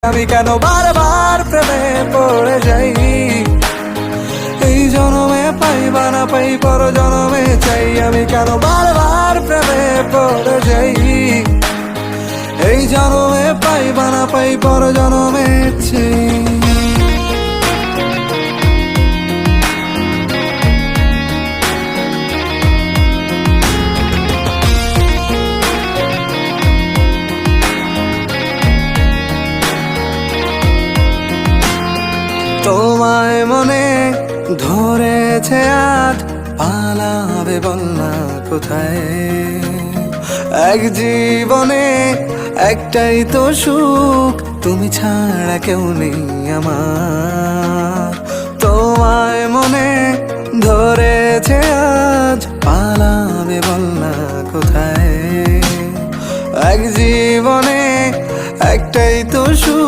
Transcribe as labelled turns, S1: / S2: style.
S1: আমি কেন বারবার প্রেমে পড়ে যাই, এই জনমে পাই বা না পাই পর জনমে চাই। আমি কেন বারবার প্রেমে পড়ে যাই, এই জনমে পাই বা না পাই পর জনমে চাই। তোমায় মনে ধরেছে আজ, পালাবে বল না কোথায়। এক জীবনে একটাই তো সুখ, তুমি ছাড়া কেউ নেই আমার। তোমায় মনে ধরেছে আজ, পালাবে বল না কোথায়। এক জীবনে একটাই তো সুখ।